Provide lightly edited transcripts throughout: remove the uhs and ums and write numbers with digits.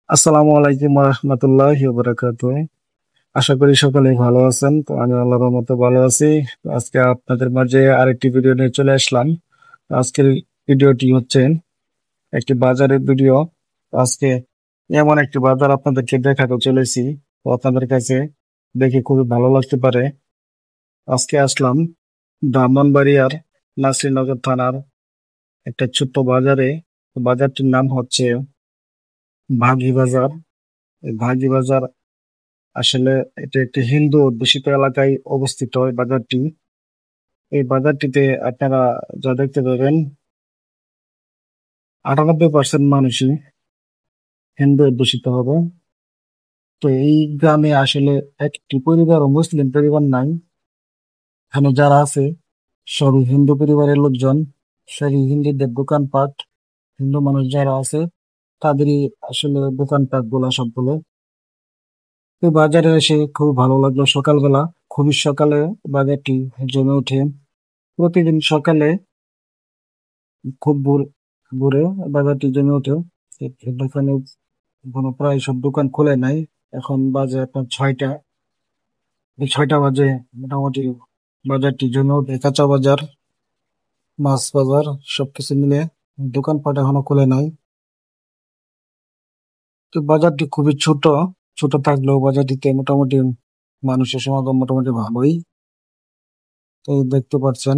আসসালামু আলাইকুম রহমতুল্লাহি বারাকাতুহ। আশা করি সকলেই ভালো আছেন। তো আমি আল্লাহর রহমতে ভালো আছি। তো আজকে আপনাদের মাঝে আরেকটি ভিডিও নিয়ে চলে আসলাম। তো আজকের ভিডিওটি হচ্ছে একটি বাজারের ভিডিও। তো আজকে এমন একটি বাজার আপনাদেরকে দেখাতে চলেছি। তো আপনাদের কাছে দেখে খুবই ভালো লাগতে পারে। আজকে আসলাম ব্রাহ্মণবাড়িয়ার নাসিরনগর থানার একটা ছোট্ট বাজারে। তো বাজারটির নাম হচ্ছে ভাগী বাজার। এই ভাগী বাজার আসলে এটা একটি হিন্দু অধ্যুষিত এলাকায় অবস্থিত এই বাজারটি। এই বাজারটিতে আপনারা যা দেখতে পাবেন 98% মানুষই হিন্দু অধ্যুষিত হবে। তো এই গ্রামে আসলে একটি পরিবার ও মুসলিম পরিবার নাই। এখানে যারা আছে সবই হিন্দু পরিবারের লোকজন, সবই হিন্দুদের দোকানপাট। হিন্দু মানুষ যারা আছে তাদেরই আসলে দোকানপাট গুলা সবগুলো। তো বাজারে এসে খুব ভালো লাগলো সকালবেলা। খুবই সকালে বাজারটি জমে ওঠে। প্রতিদিন সকালে খুব ভোরে বাজারটি জমে ওঠে। দোকানে কোনো প্রায় সব দোকান খোলে নাই। এখন বাজে আপনার 6টা। এই 6টা বাজে মোটামুটি বাজারটি জমে ওঠে। কাঁচা বাজার, মাছ বাজার সবকিছু মিলে দোকানপাট এখনো খোলে নাই। তো বাজারটি খুবই ছোট। ছোট থাকলেও বাজারটিতে মোটামুটি মানুষের সমাগম মোটামুটি ভালোই। তো দেখতে পাচ্ছেন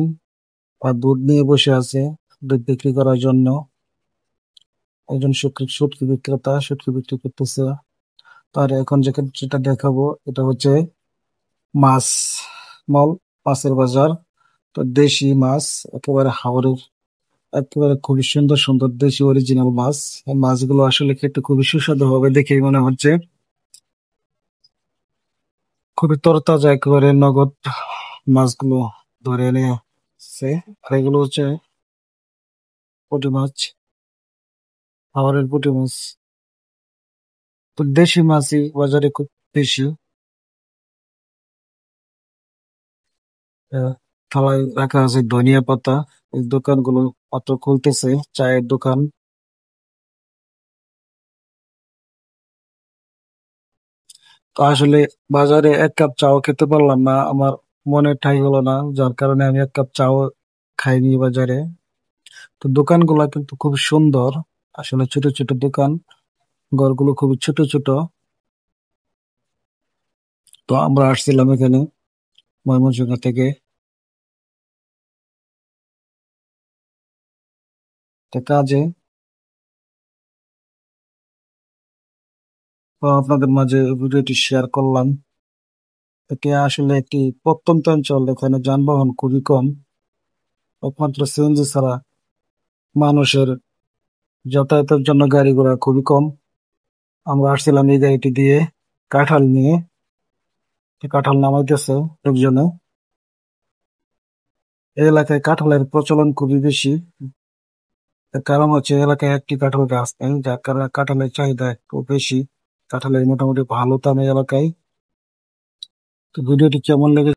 আর দুধ নিয়ে বসে আছে দুধ বিক্রি করার জন্য। একজন শুটকি বিক্রেতা শুটকি বিক্রি করতেছে। তার এখন যেটা দেখাবো এটা হচ্ছে মাছ মল, মাছের বাজার। তো দেশি মাছ, একেবারে হাওরের, একেবারে খুবই সুন্দর সুন্দর দেশি অরিজিনাল মাছ। এই মাছগুলো আসলে খেতে খুবই সুস্বাদু হবে দেখেই মনে হচ্ছে। খুবই তরতাজা, একেবারে নগদ মাছগুলো ধরে এনেছে। আর এগুলো হচ্ছে পুঁটি মাছ, হাওরের পুঁটি মাছ। তো দেশি মাছই বাজারে খুব বেশি। আহ, থালায় রাখা আছে ধনিয়া পাতা। এই দোকানগুলো মাত্র খুলতেছে, চায়ের দোকান। তো আসলে বাজারে এক কাপ চাও খেতে পারলাম না, আমার মনে ঠাই হলো না, যার কারণে আমি এক কাপ চাও খাইনি বাজারে। তো দোকানগুলা কিন্তু খুব সুন্দর। আসলে ছোট ছোট দোকান, ঘরগুলো খুবই ছোট ছোট। তো আমরা আসছিলাম এখানে ময়মনসিংহ থেকে। তো কাজে, তো আপনাদের মাঝে ভিডিওটি শেয়ার করলাম। এটি আসলে একটি প্রত্যন্ত অঞ্চল, এখানে যানবাহন খুবই কম। একমাত্র সিএনজি ছাড়া মানুষের যাতায়াতের জন্য গাড়ি ঘোড়া খুবই কম। আমরা আসছিলাম এই গাড়িটি দিয়ে কাঁঠাল নিয়ে। তো কাঁঠাল নামাইতেছে একজনে। এই এলাকায় কাঁঠালের প্রচলন খুবই বেশি। তার কারণ হচ্ছে এই এলাকায় একটি কাঁঠাল গাছ নেই, যার কারণে কাঁঠালের চাহিদা একটু বেশি। কাঁঠালের মোটামুটি ভালো দাম এই এলাকায়। তো ভিডিওটি কেমন লেগেছে